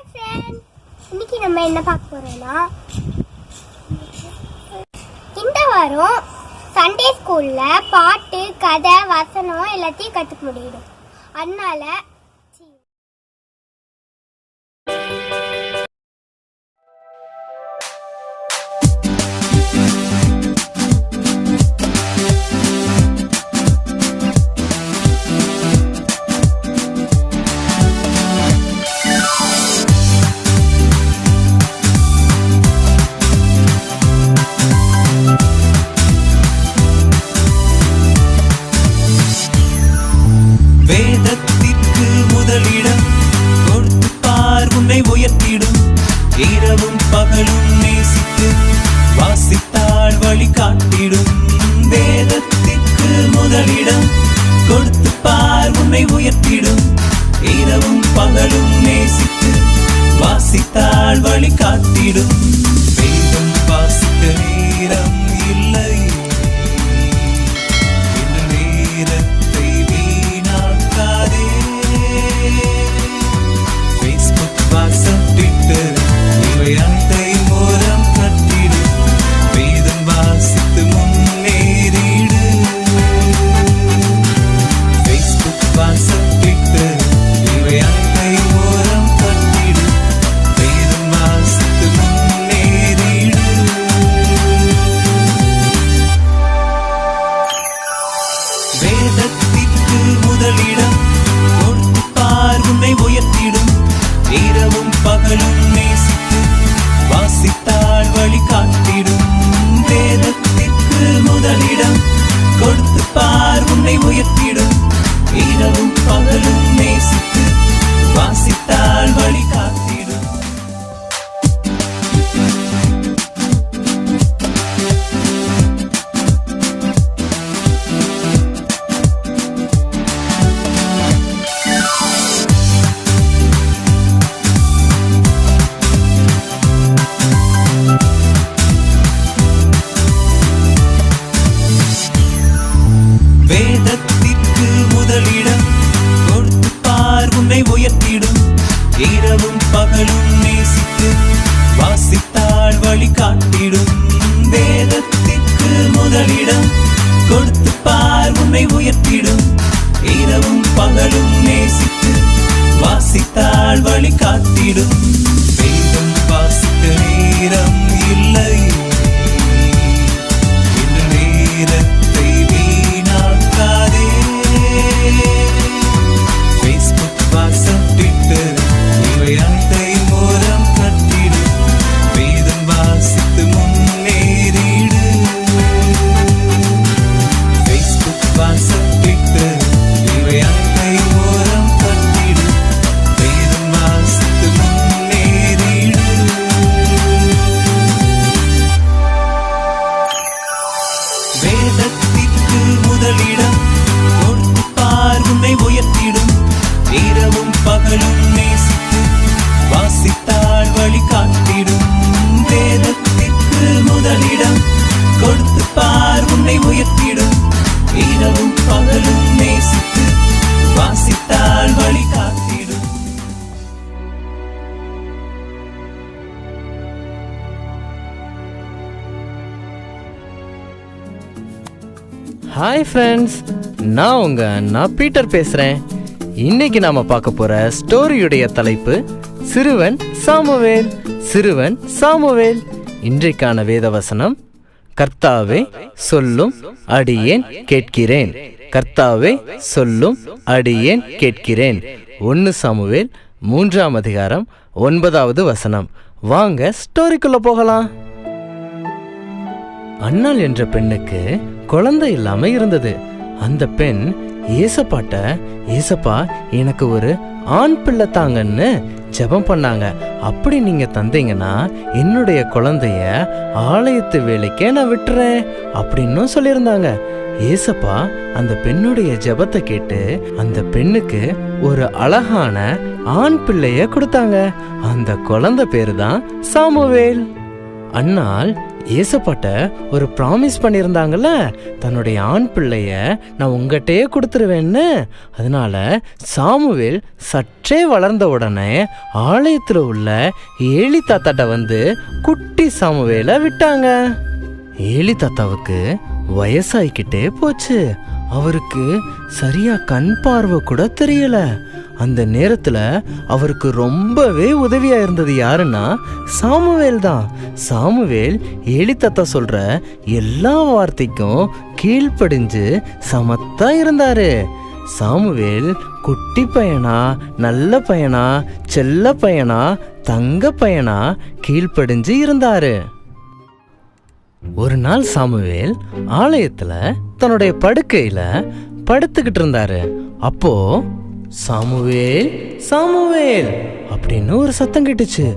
Hi friend, இன்னைக்கு நம்ம என்ன பார்க்க போறோம்னா, இந்த வாரம் சண்டே ஸ்கூல்ல பாட்டு, கதை, வசனம் எல்லாத்தையும் கற்றுக்க முடியும். அதனால வேதத்திற்கு முதலிடம் கொடுத்து பார், உன்னை உயர்த்திடும். இரவும் பகலும் நேசித்து வாசித்தாள் வழி காட்டிடும். வேதத்திற்கு முதலிடம் கொடுத்து பார், உன்னை உயர்த்திடும். இரவும் பகலும் நேசித்து வாசித்தாள் வழி காட்டிடும். வேதம் வாசிக்க நேரம் இல்லை, நேரத்தை வீணாக்காதே. Facebook, WhatsApp, Twitter இவை அனைத்தையும் ஓரம் கட்டிடு. வேதம் வாசித்து முன்னேறிடு. Facebook, WhatsApp, Twitter இவை அனைத்தையும் ஓரம் கட்டிடு. வேதம் வாசித்து முன்னேறிடு. வேதத்திற்கு முதலிடம் கொடுத்து பார், உன்னை உயர்த்திடும். இரவும் பகலும் நேசித்து வாசித்தாள் வழி காட்டிடும். வேதத்திற்கு முதலிடம் கொடுத்து பார், உன்னை உயர்த்திடும். இரவும் பகலும் நேசித்து வாசித்தாள் வழி காட்டிடும். வேதத்திற்கு முதலிடம் கொடுத்து பார், உன்னை உயர்த்திடும். இரவும் பகலும் நேசித்து வாசித்தாள் வழி காட்டிடும். வேதத்திற்கு முதலிடம் கொடுத்து பார், உன்னை உயர்த்திடும். இரவும் பகலும் நேசித்து வாசித்தாள் வழி காட்டிடும். வேதம் வாசிக்க நேரம் இல்லை, இந்த நேரத்தை வீணாக்காதே. Facebook, WhatsApp, Twitter இவை அனைத்தையும் ஓரம் கட்டிடு. வேதம் வாசித்து முன்னேறிடு. Facebook, WhatsApp, Twitter இவை அனைத்தையும் ஓரம் கட்டிடு. வேதம் வாசித்து முன்னேறிடு. வேதத்திற்கு முதலிடம் கொடுத்து பார், உன்னை உயர்த்திடும். இரவும் பகலும் நேசித்து வாசித்தாள் வழி காட்டிடும். வேதத்திற்கு முதலிடம் கொடுத்து பார், உன்னை உயர்த்திடும். இரவும் பகலும் நேசித்து வாசித்தாள் வழி காட்டிடும். ஹாய் ஃப்ரெண்ட்ஸ், நான் உங்கள் அண்ணா பீட்டர் பேசுகிறேன். இன்னைக்கு நாம் பார்க்க போகிற ஸ்டோரியுடைய தலைப்பு சிறுவன் சாமுவேல். சிறுவன் சாமுவேல். இன்றைக்கான வேதவசனம், கர்த்தாவே சொல்லும் அடியேன் கேட்கிறேன். கர்த்தாவே சொல்லும் அடியேன் கேட்கிறேன். 1 சாமுவேல் 3ஆம் அதிகாரம் 9வது வசனம். வாங்க ஸ்டோரிக்குள்ள போகலாம். அன்னாள் என்ற பெண்ணுக்கு குழந்தை இல்லாம இருந்தது. அந்த பெண் ஏசப்பாட்ட, ஏசப்பா எனக்கு ஒரு ஆண் பிள்ளை தாங்கன்னு ஜெபம் பண்ணாங்க. அப்படி நீங்க தந்தீங்கன்னா என்னுடைய குழந்தைய ஆலயத்து வேலைக்கே நான் விட்டுறேன் அப்படின்னு சொல்லியிருந்தாங்க. ஏசப்பா அந்த பெண்ணுடைய ஜெபத்தை கேட்டு அந்த பெண்ணுக்கு ஒரு அழகான ஆண் பிள்ளைய கொடுத்தாங்க. அந்த குழந்தை பேரு தான் சாமுவேல். அன்னாள் ஏசப்பாட்ட ஒரு ப்ராமிஸ் பண்ணியிருந்தாங்கல்ல, தன்னுடைய ஆண் பிள்ளைய நான் உங்ககிட்டயே கொடுத்துருவேன்னு. அதனால சாமுவேல் சற்றே வளர்ந்த உடனே ஆலயத்தில் உள்ள ஏலி தாத்தாட்ட வந்து குட்டி சாமுவேலை விட்டாங்க. ஏலி தாத்தாவுக்கு வயசாயிக்கிட்டே போச்சு. அவருக்கு சரியா கண் பார்வை கூட தெரியல. அந்த நேரத்துல அவருக்கு ரொம்பவே உதவியா இருந்தது யாருன்னா சாமுவேல் தான். சாமுவேல் ஏலி தாத்தா சொல்ற எல்லா வார்த்தைக்கும் கீழ்ப்படிஞ்சு சமத்தா இருந்தாரு. சாமுவேல் குட்டி பையனா, நல்ல பையனா, செல்ல பையனா, தங்க பையனா கீழ்ப்படிஞ்சு இருந்தாரு. ஒரு நாள் சாமுவேல் ஆலயத்துல தன்னுடைய படுக்கையில படுத்துக்கிட்டு இருந்தாரு. அப்போ சாமுவேல் சாமுவேல் அப்படின்னு ஒரு சத்தம் கேட்டுச்சு.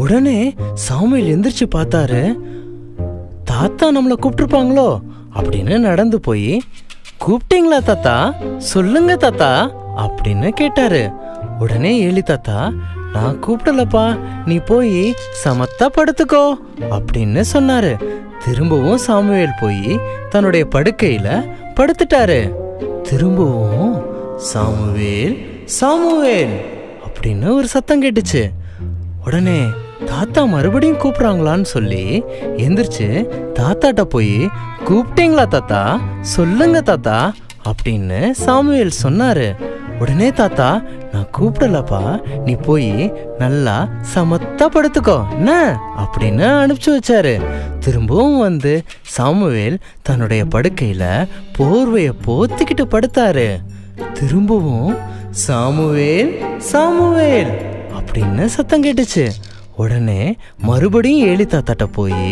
உடனே சாமுவேல் எந்திரிச்சு பார்த்தாரு. தாத்தா நம்மளை கூப்பிட்டுருப்பாங்களோ அப்படின்னு நடந்து போய், கூப்பிட்டீங்களா தாத்தா, சொல்லுங்க தாத்தா அப்படின்னு கேட்டாரு. உடனே ஏலி தாத்தா, நான் கூப்பிடலப்பா, நீ போய் சமத்தா படுத்துக்கோ அப்படின்னு சொன்னாரு. திரும்பவும் சாமுவேல் போய் தன்னுடைய படுக்கையில படுத்துட்டாரு. திரும்பவும் சாமுவேல் சாமுவேல் அப்படின்னு ஒரு சத்தம் கேட்டுச்சு. உடனே தாத்தா மறுபடியும் கூப்பிடுறாங்களான்னு சொல்லி எந்திரிச்சு தாத்தாட்ட போய், கூப்பிட்டீங்களா தாத்தா, சொல்லுங்க தாத்தா அப்படின்னு சாமுவேல் சொன்னாரு. உடனே தாத்தா, நான் கூப்பிடலப்பா, நீ போய் நல்லா சமத்தா படுத்துக்கோ என்ன அப்படின்னு அனுப்பிச்சு வச்சாரு. திரும்பவும் வந்து சாமுவேல் தன்னுடைய படுக்கையில போர்வைய போத்திக்கிட்டு படுத்தாரு. திரும்பவும் சாமுவேல் சாமுவேல் அப்படின்னு சத்தம் கேட்டுச்சு. உடனே மறுபடியும் ஏலி தாத்தாட்ட போய்,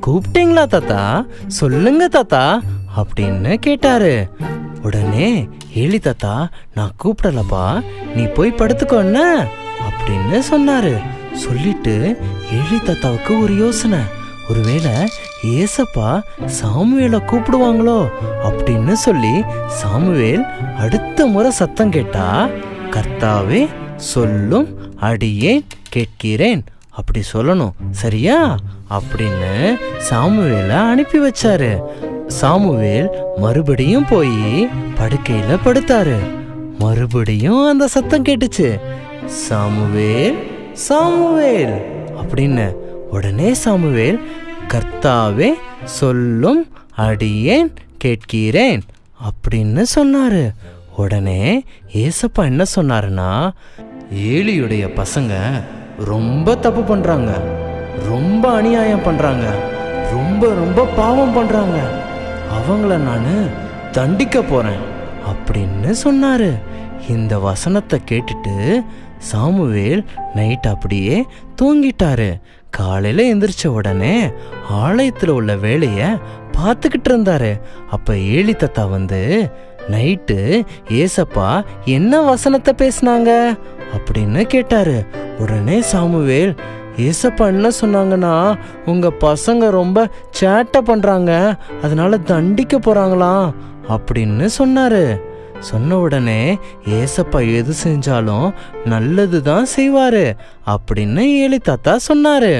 கூப்பிட்டீங்களா தாத்தா, சொல்லுங்க தாத்தா அப்படின்னு கேட்டாரு. உடனே ஏலி தாத்தா, நான் கூப்பிடலப்பா, நீ போய் படுத்துக்கோன்ன அப்படின்னு சொன்னாரு. சொல்லிட்டு ஏலி தாத்தாவுக்கு ஒரு யோசனை, ஒருவேளை ஏசப்பா சாமுவேலை கூப்பிடுவாங்களோ அப்படின்னு சொல்லி சாமுவேல் அடுத்த முறை சத்தம் கேட்டா, கர்த்தாவே சொல்லும் அடியேன் கேட்கிறேன் அப்படி சொல்லணும் சரியா அப்படின்னு சாமுவேலை அனுப்பி வச்சாரு. சாமுவேல் மறுபடியும் போய் படுக்கையில படுத்தாரு. மறுபடியும் அந்த சத்தம் கேட்டுச்சு, சாமுவேல் சாமுவேல் அப்படின்னு. உடனே சாமுவேல், கர்த்தாவே சொல்லும் அடியேன் கேட்கிறேன் அப்படின்னு சொன்னாரு. உடனே ஏசப்பா என்ன சொன்னாருன்னா, ஏலியுடைய பசங்க ரொம்ப தப்பு பண்றாங்க, ரொம்ப அநியாயம் பண்றாங்க, ரொம்ப ரொம்ப பாவம் பண்றாங்க, அவங்கள நான் தண்டிக்க போறேன் அப்படின்னு சொன்னாரு. இந்த வசனத்தை கேட்டுட்டு சாமுவேல் நைட் அப்படியே தூங்கிட்டாரு. காலையில எந்திரிச்ச உடனே ஆலயத்துல உள்ள வேலைய பார்த்துக்கிட்டு இருந்தாரு. அப்ப ஏலி தாத்தா வந்து, நைட்டு ஏசப்பா என்ன வசனத்தை பேசினாங்க அப்படின்னு கேட்டாரு. உடனே சாமுவேல், ஏசப்பா என்ன சொன்னாங்கன்னா, உங்க பசங்க ரொம்ப சேட்டை பண்றாங்க, அதனால தண்டிக்க போறாங்களாம் அப்படின்னு சொன்னாரு. சொன்ன உடனே ஏசப்பா எது செஞ்சாலும் நல்லது தான் செய்வாரு அப்படின்னு ஏலி தாத்தா சொன்னாரு.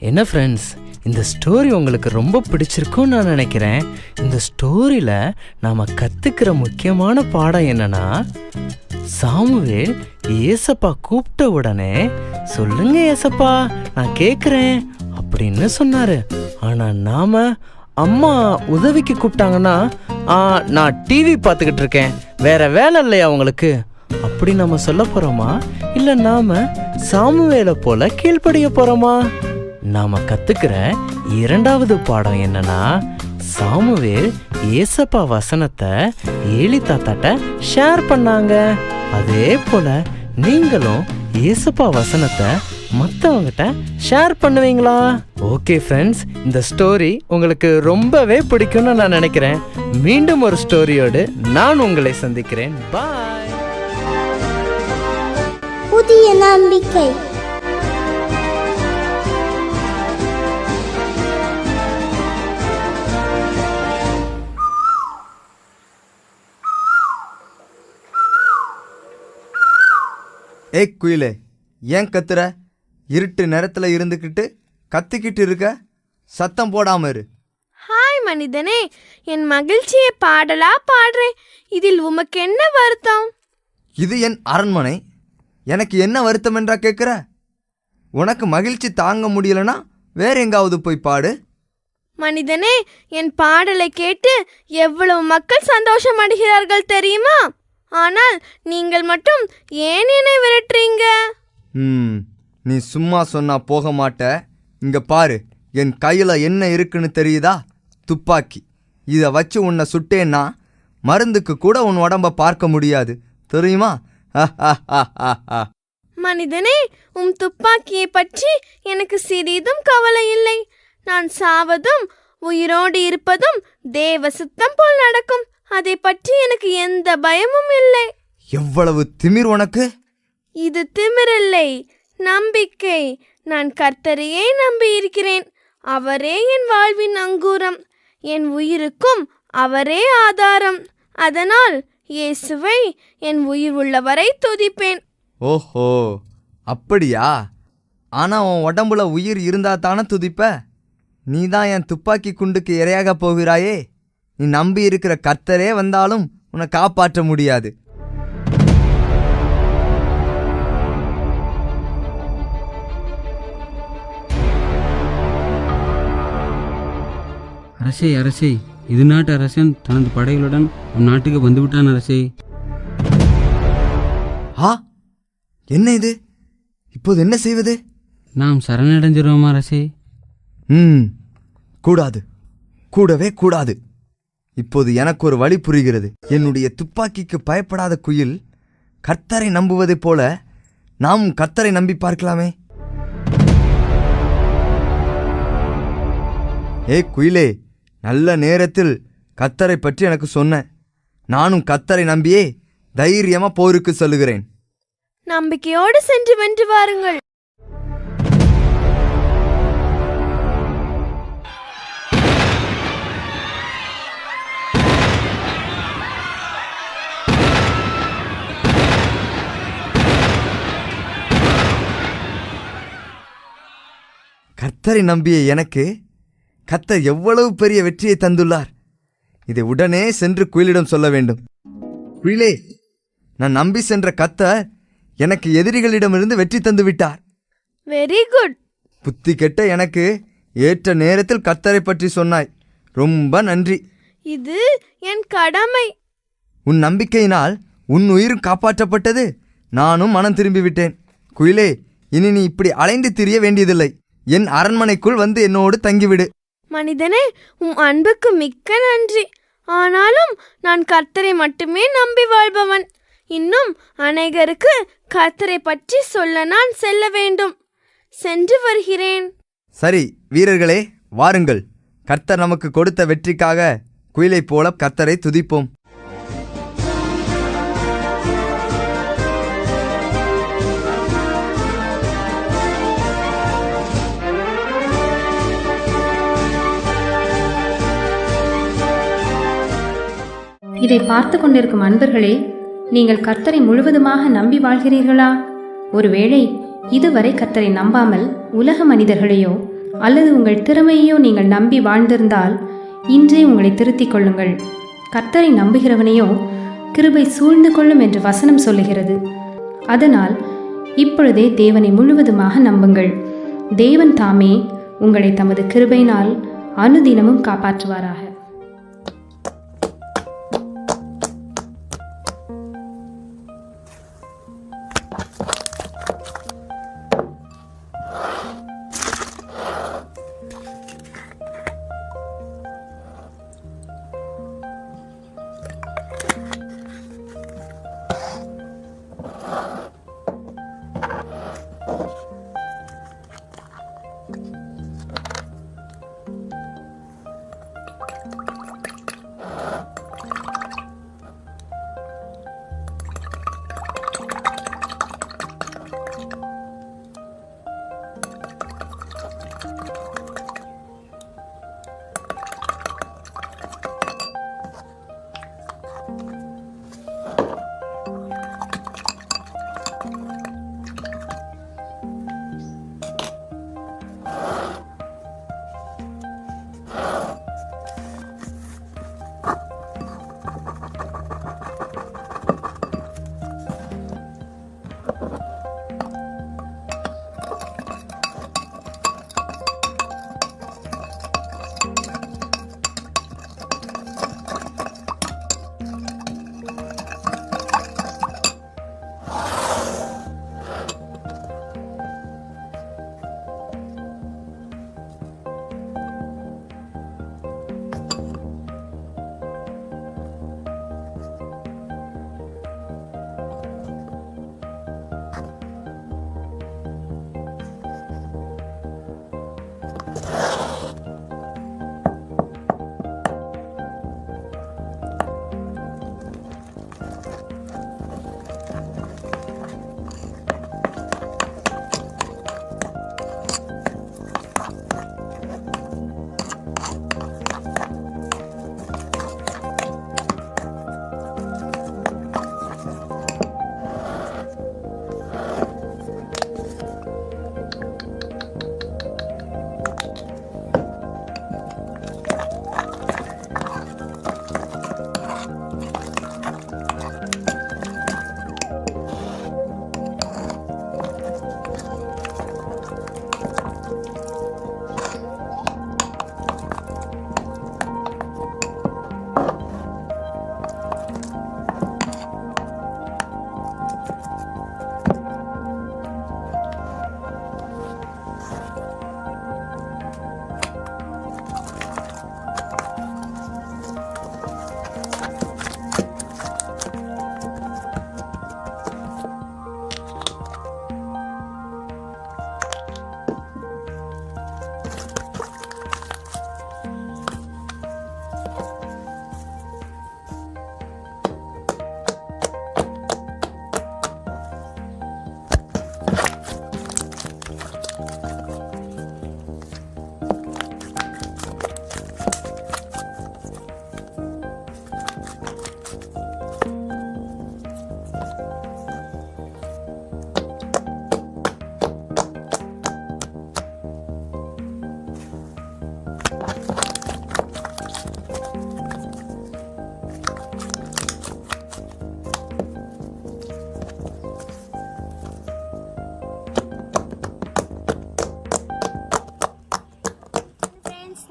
என்ன ஃப்ரெண்ட்ஸ், இந்த ஸ்டோரி உங்களுக்கு ரொம்ப பிடிச்சிருக்கும்னு நான் நினைக்கிறேன். இந்த ஸ்டோரியில நாம கத்துக்கிற முக்கியமான பாடம் என்னன்னா, சாமுவேல் ஏசப்பா கூப்பிட்ட உடனே சொல்லுங்க ஏசப்பா நான் கேட்குறேன் அப்படின்னு சொன்னாரு. ஆனா நாம அம்மா உதவிக்கு கூப்பிட்டாங்கன்னா, நான் டிவி பார்த்துக்கிட்டு இருக்கேன், வேற வேலை இல்லையா உங்களுக்கு அப்படி நம்ம சொல்ல போறோமா, இல்ல நாம சாமுவேலை போல கீழ்ப்படிய போறோமா? நாம கத்துக்கிற இரண்டாவது பாடம் என்னன்னா, சாமுவேல் ஏசப்பா வசனத்தை ஏலி தாத்தாட்ட ஷேர் பண்ணாங்க. அதே போல நீங்களும் ஏசப்பா வசனத்தை மற்றவங்கிட்ட ஷேர் பண்ணுவீங்களா? ஓகே ஃப்ரெண்ட்ஸ், இந்த ஸ்டோரி உங்களுக்கு ரொம்பவே பிடிக்கும்னு நான் நினைக்கிறேன். மீண்டும் ஒரு ஸ்டோரியோடு நான் உங்களை சந்திக்கிறேன். பாய். புதிய நம்பிக்கை. ஏய் குயிலே, ஏன் கத்துற? இருட்டு நேரத்தில் இருந்துக்கிட்டு கத்திக்கிட்டு இருக்க. சத்தம் போடாம இரு. ஹாய் மனிதனே, என் மகிழ்ச்சியை பாடலா பாடுறேன். இதில் உமக்கு என்ன வருத்தம்? இது என் அரண்மனை, எனக்கு என்ன வருத்தம் என்றா கேட்குற? உனக்கு மகிழ்ச்சி தாங்க முடியலனா வேற எங்காவது போய் பாடு. மனிதனே, என் பாடலை கேட்டு எவ்வளவு மக்கள் சந்தோஷம் அடைகிறார்கள் தெரியுமா? ஆனால் நீங்கள் மட்டும் ஏன் என்னை விரட்டுறீங்க? நீ சும்மா சொன்னா போக மாட்ட. இங்க பாரு, என் கையில என்ன இருக்குன்னு தெரியுதா? துப்பாக்கி. இதை வச்சு உன்னை சுட்டேன்னா மருந்துக்கு கூட உன் உடம்ப பார்க்க முடியாது, தெரியுமா? மனிதனே, துப்பாக்கியை பற்றி எனக்கு சிறிதும் கவலை இல்லை. நான் சாவதும் உயிரோடு இருப்பதும் தேவ சித்தம் போல் நடக்கும். அதை பற்றி எனக்கு எந்த பயமும் இல்லை. எவ்வளவு திமிர் உனக்கு! இது திமிரில்லை, நம்பிக்கை. நான் கர்த்தரையே நம்பி இருக்கிறேன். அவரே என் வாழ்வின் அங்கூரம். என் உயிருக்கும் அவரே ஆதாரம். அதனால் இயேசுவை என் உயிர் உள்ளவரை துதிப்பேன். ஓஹோ, அப்படியா? ஆனா உன் உடம்புல உயிர் இருந்தா தானே துதிப்ப. நீதான் என் துப்பாக்கி குண்டுக்கு இரையாக போகிறாயே. நீ நம்பி இருக்கிற கர்த்தரே வந்தாலும் உன்னை காப்பாற்ற முடியாது. அரசே, அரசே, இது நாட்டு அரசன் தனது படைகளுடன் நம் நாட்டுக்கு வந்துவிட்டான் அரசே. ஆ, என்ன இது? இப்போது என்ன செய்வது? நாம் சரணடைஞ்சிருவோமா அரசே? கூடாது, கூடவே கூடாது. இப்போது எனக்கு ஒரு வழி புரிகிறது. என்னுடைய துப்பாக்கிக்கு பயப்படாத குயில் கர்த்தரை நம்புவதைப் போல நாம் கர்த்தரை நம்பி பார்க்கலாமே. குயிலே, நல்ல நேரத்தில் கர்த்தரை பற்றி எனக்கு சொன்ன. நானும் கர்த்தரை நம்பியே தைரியமா போருக்கு சொல்லுகிறேன். நம்பிக்கையோடு சென்று வென்று வாருங்கள். கர்த்தரை நம்பிய எனக்கு கர்த்தர் எவ்வளவு பெரிய வெற்றியை தந்துள்ளார். இதை உடனே சென்று குயிலிடம் சொல்ல வேண்டும். குயிலே, நான் நம்பி சென்ற கர்த்தர் எனக்கு எதிரிகளிடமிருந்து வெற்றி தந்து விட்டார். Very good. புத்தி கெட்ட எனக்கு ஏற்ற நேரத்தில் கர்த்தரை பற்றி சொன்னாய். ரொம்ப நன்றி. இது என் கடமை. உன் நம்பிக்கையினால் உன் உயிரும் காப்பாற்றப்பட்டது. நானும் மனம் திரும்பிவிட்டேன். குயிலே, இனி நீ இப்படி அலைந்து திரிய வேண்டியதில்லை. என் அரண்மனைக்குள் வந்து என்னோடு தங்கிவிடு. மனிதனே, அன்புக்கு மிக்க நன்றி. ஆனாலும் நான் கர்த்தரை மட்டுமே நம்பி வாழ்பவன். இன்னும் அநேகருக்கு கர்த்தரை பற்றி சொல்ல நான் செல்ல வேண்டும். சென்று வருகிறேன். சரி வீரர்களே, வாருங்கள். கர்த்தர் நமக்கு கொடுத்த வெற்றிக்காக குயிலைப் போல கர்த்தரை துதிப்போம். இதை பார்த்து கொண்டிருக்கும் அன்பர்களே, நீங்கள் கர்த்தரை முழுவதுமாக நம்பி வாழ்கிறீர்களா? ஒருவேளை இதுவரை கர்த்தரை நம்பாமல் உலக மனிதர்களையோ அல்லது உங்கள் திறமையையோ நீங்கள் நம்பி வாழ்ந்திருந்தால் இன்றே உங்களை திருத்திக் கொள்ளுங்கள். கர்த்தரை நம்புகிறவனையோ கிருபை சூழ்ந்து கொள்ளும் என்று வசனம் சொல்லுகிறது. அதனால் இப்பொழுதே தேவனை முழுவதுமாக நம்புங்கள். தேவன் தாமே உங்களை தமது கிருபையினால் அனுதினமும் காப்பாற்றுவாராக.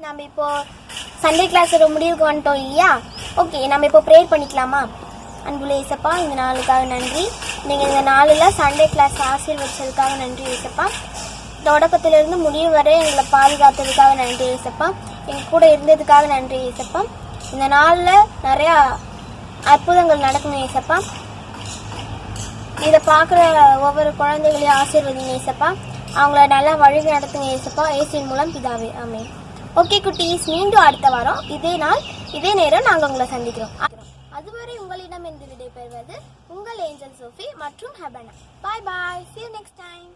நம்ம இப்போ சண்டே கிளாஸோட முடிவுக்கு வந்துட்டோம் இல்லையா? ஓகே, நம்ம இப்போ ப்ரேயர் பண்ணிக்கலாமா? அன்புள்ள ஏசப்பா, இந்த நாளுக்காக நன்றி. நீங்கள் இந்த நாளில் சண்டே கிளாஸ் ஆசீர்வதிச்சதுக்காக நன்றி ஏசப்பா. தொடக்கத்திலிருந்து முடிவு வரை எங்களை பாதுகாத்ததுக்காக நன்றி ஏசப்பா. எங்கள் கூட இருந்ததுக்காக நன்றி ஏசப்பா. இந்த நாளில் நிறையா அற்புதங்கள் நடக்கணும் ஏசப்பா. இதை பார்க்குற ஒவ்வொரு குழந்தைகளையும் ஆசீர்வதிங்க ஏசப்பா. அவங்கள நல்லா வழி நடத்துங்க ஏசப்பா. இயேசுவின் மூலம் பிதாவே, ஆமென். ஓகே குட்டீஸ், மீண்டும் அடுத்த வாரம் இதே நாள் இதே நேரம் நாங்கள் உங்களை சந்திக்கிறோம். அதுவரை உங்களிடம் இருந்து விடைபெறுவது உங்கள் ஏஞ்சல் சோஃபி மற்றும் ஹெபனா. பாய் பாய், see you next time.